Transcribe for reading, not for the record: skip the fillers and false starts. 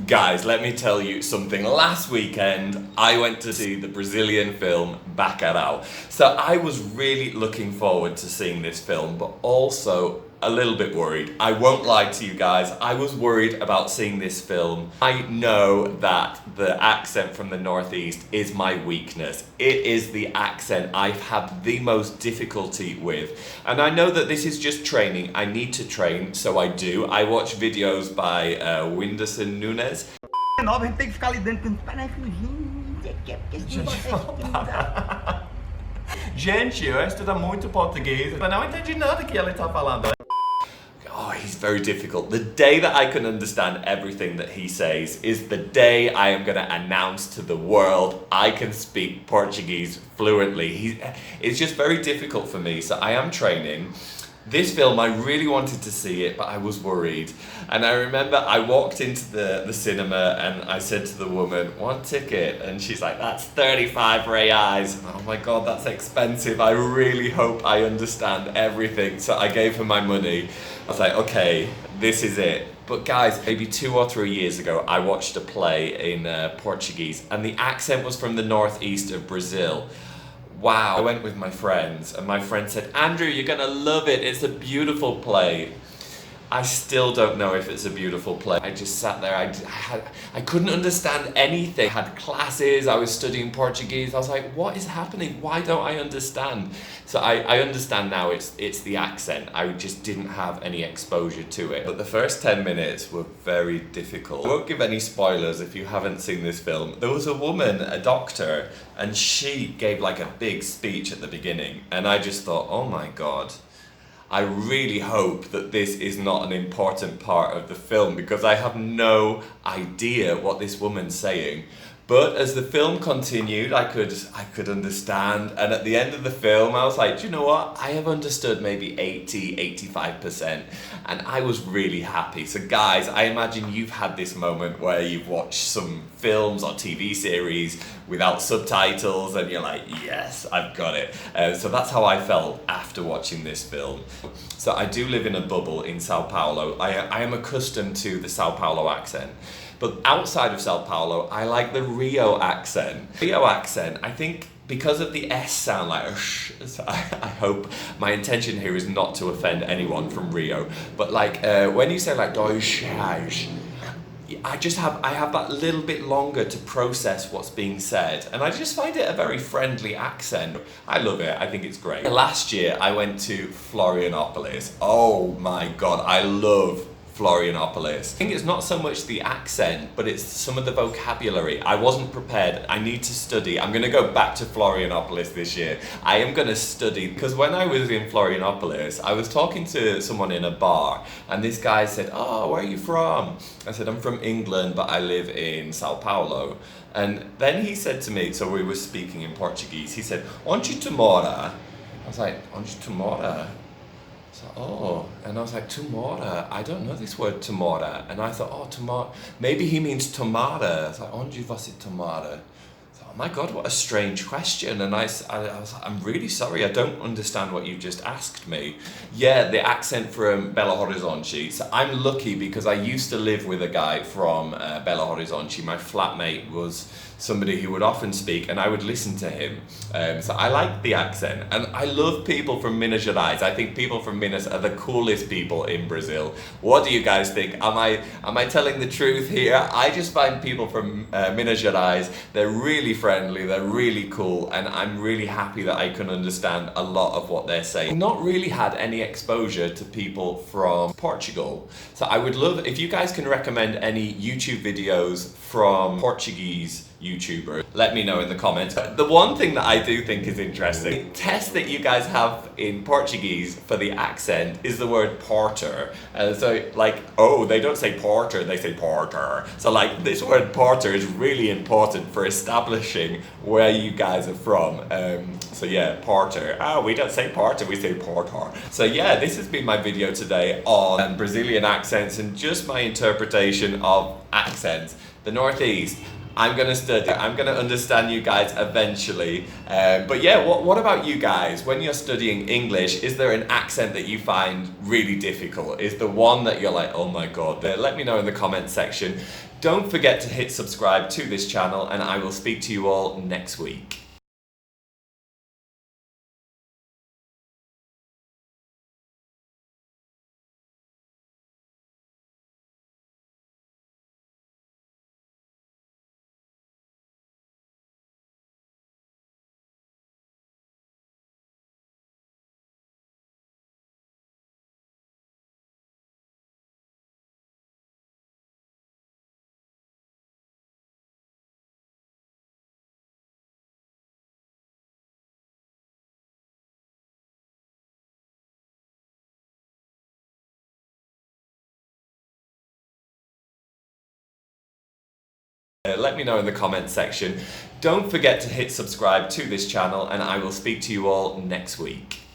Guys, let me tell you something. Last weekend, I went to see the Brazilian film Bacarau. So I was really looking forward to seeing this film, but also a little bit worried. I won't lie to you guys, I was worried about seeing this film. I know that the accent from the Northeast is my weakness. It is the accent I've had the most difficulty with. And I know that this is just training. I need to train, so I do. I watch videos by Whindersson Nunes. Nova, a gente tem que ficar ali dentro. Peraí, filhinho, Gente, eu estudo muito português, mas não entendi nada que ele tá falando. Oh, he's very difficult. The day that I can understand everything that he says is the day I am going to announce to the world I can speak Portuguese fluently. It's just very difficult for me, so I am training. This film, I really wanted to see it, but I was worried. And I remember I walked into the cinema and I said to the woman, "One ticket?" And she's like, "That's 35 reais." Oh my God, that's expensive. I really hope I understand everything. So I gave her my money. I was like, okay, this is it. But guys, maybe 2 or 3 years ago, I watched a play in Portuguese and the accent was from the northeast of Brazil. Wow. I went with my friends and my friend said, "Andrew, you're gonna love it. It's a beautiful play." I still don't know if it's a beautiful play. I just sat there, I couldn't understand anything. I had classes, I was studying Portuguese. I was like, what is happening? Why don't I understand? So I understand now it's the accent. I just didn't have any exposure to it. But the first 10 minutes were very difficult. I won't give any spoilers if you haven't seen this film. There was a woman, a doctor, and she gave like a big speech at the beginning. And I just thought, oh my God. I really hope that this is not an important part of the film because I have no idea what this woman's saying. But as the film continued, I could understand. And at the end of the film, I was like, do you know what? I have understood maybe 85%. And I was really happy. So guys, I imagine you've had this moment where you've watched some films or TV series without subtitles and you're like, yes, I've got it. So that's how I felt after watching this film. So I do live in a bubble in Sao Paulo. I am accustomed to the Sao Paulo accent. But outside of Sao Paulo, I like the Rio accent. Rio accent, I think because of the S sound, like sh, so I hope my intention here is not to offend anyone from Rio. But like when you say like Deutsch, I have that little bit longer to process what's being said, and I just find it a very friendly accent. I love it. I think it's great. Last year I went to Florianopolis. Oh my God, I love Florianopolis. I think it's not so much the accent, but it's some of the vocabulary. I wasn't prepared. I need to study. I'm going to go back to Florianopolis this year. I am going to study because when I was in Florianopolis, I was talking to someone in a bar and this guy said, "Oh, where are you from?" I said, "I'm from England, but I live in Sao Paulo." And then he said to me, so we were speaking in Portuguese, he said, "Onde tu mora?" I was like, "Onde tu mora?" So, oh, and I was like, tomora, I don't know this word tomora. And I thought, oh, tomorrow, maybe he means tomata. I was like, onde você tomara? Oh my God, what a strange question. And I was like, I'm really sorry, I don't understand what you just asked me. Yeah, the accent from Belo Horizonte. So I'm lucky because I used to live with a guy from Belo Horizonte. My flatmate was somebody who would often speak and I would listen to him. So I like the accent and I love people from Minas Gerais. I think people from Minas are the coolest people in Brazil. What do you guys think? Am I telling the truth here? I just find people from Minas Gerais, they're really friendly, they're really cool, and I'm really happy that I can understand a lot of what they're saying. I've not really had any exposure to people from Portugal. So I would love, if you guys can recommend any YouTube videos from Portuguese YouTuber, let me know in the comments. The one thing that I do think is interesting, the test that you guys have in Portuguese for the accent is the word porter. And so like, oh, they don't say porter, they say porter. So like this word porter is really important for establishing where you guys are from. So yeah, porter. Oh, we don't say porter, we say porter. So yeah, this has been my video today on Brazilian accents and just my interpretation of accents. The Northeast. I'm going to study. I'm going to understand you guys eventually. But yeah, what about you guys? When you're studying English, is there an accent that you find really difficult? Is there one that you're like, oh my God? Let me know in the comment section. Don't forget to hit subscribe to this channel, and I will speak to you all next week. Let me know in the comments section. Don't forget to hit subscribe to this channel, and I will speak to you all next week.